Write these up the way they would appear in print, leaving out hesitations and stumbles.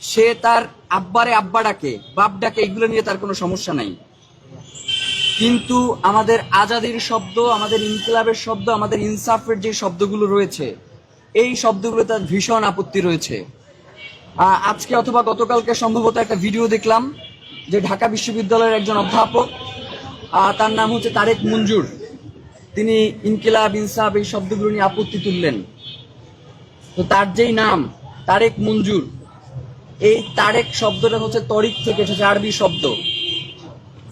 সে তার আব্বারে আব্বা ডাকে, বাপ ডাকে, এগুলো নিয়ে তার কোনো সমস্যা নাই। কিন্তু আমাদের আজাদির শব্দ, আমাদের ইনকিলাবের শব্দ, আমাদের ইনসাফের যে শব্দগুলো রয়েছে, এই শব্দগুলো তার ভীষণ আপত্তি রয়েছে। আজকে অথবা গতকালকে সম্ভবত একটা ভিডিও দেখলাম যে ঢাকা বিশ্ববিদ্যালয়ের একজন অধ্যাপক, তার নাম হচ্ছে তারেক মঞ্জুর, তিনি ইনকিলাব, ইনসাফ এই শব্দগুলো নিয়ে আপত্তি তুললেন। তো তার যেই নাম তারেক মঞ্জুর, এই তারেক শব্দটা হচ্ছে তরিক থেকে এসেছে, আরবি শব্দ,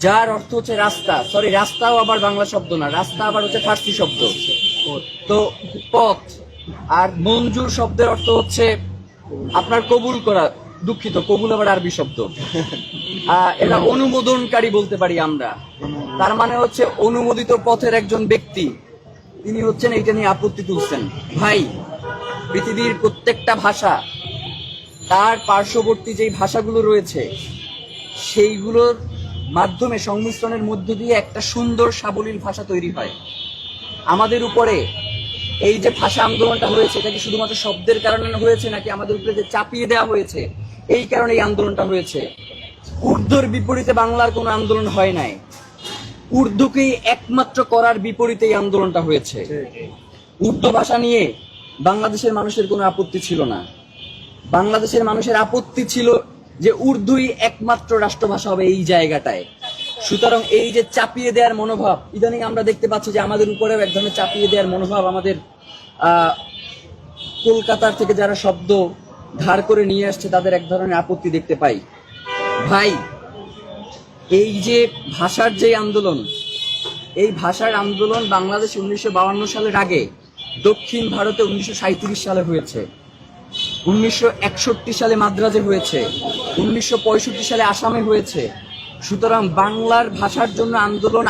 যার অর্থ হচ্ছে রাস্তা। সরি, রাস্তাও আবার বাংলা শব্দ না, রাস্তা আবার হচ্ছে ফার্সি শব্দ, তো পথ। আর মঞ্জুর শব্দের অর্থ হচ্ছে আপনার কবুল করা, দুঃখিত, কবুল আবার আরবি শব্দ। এটা অনুমোদনকারী বলতে পারি আমরা। তার মানে হচ্ছে অনুমোদিত পথের একজন ব্যক্তি, তিনি হচ্ছেন এইটা নিয়ে আপত্তি তুলছেন। ভাই, পৃথিবীর প্রত্যেকটা ভাষা, তার পার্শ্ববর্তী যেই ভাষাগুলো রয়েছে সেইগুলোর মাধ্যমে, সংমিশ্রণের মধ্য দিয়ে একটা সুন্দর সাবলীল ভাষা তৈরি হয়। আমাদের উপরে এই যে ভাষা আন্দোলনটা হয়েছে, এটা কি শুধুমাত্র শব্দের কারণে হয়েছে, নাকি আমাদের উপরে যে চাপিয়ে দেওয়া হয়েছে এই কারণে এই আন্দোলনটা হয়েছে? উর্দুর বিপরীতে বাংলার কোনো আন্দোলন হয় নাই, উর্দুকেই একমাত্র করার বিপরীতে এই আন্দোলনটা হয়েছে। উর্দু ভাষা নিয়ে বাংলাদেশের মানুষের কোনো আপত্তি ছিল না। বাংলাদেশের মানুষের আপত্তি ছিল যে উর্দুই একমাত্র রাষ্ট্রভাষা হবে এই জায়গাটায়। সুতরাং এই যে চাপিয়ে দেওয়ার মনোভাব, ইদানিং আমরা দেখতে পাচ্ছি যে আমাদের উপরেও এক ধরনের চাপিয়ে দেওয়ার মনোভাব, আমাদের কলকাতার থেকে যারা শব্দ ধার করে নিয়ে আসছে তাদের এক ধরনের আপত্তি দেখতে পাই। ভাই, এই যে ভাষার যে আন্দোলন, এই ভাষার আন্দোলন বাংলাদেশে 1952 সালের আগে দক্ষিণ ভারতে 1937 সালে হয়েছে, 1961 সালে মাদ্রাজে হয়েছে, 1965 সালে আসামে হয়েছে। সুতরাং বাংলার ভাষার জন্য আন্দোলন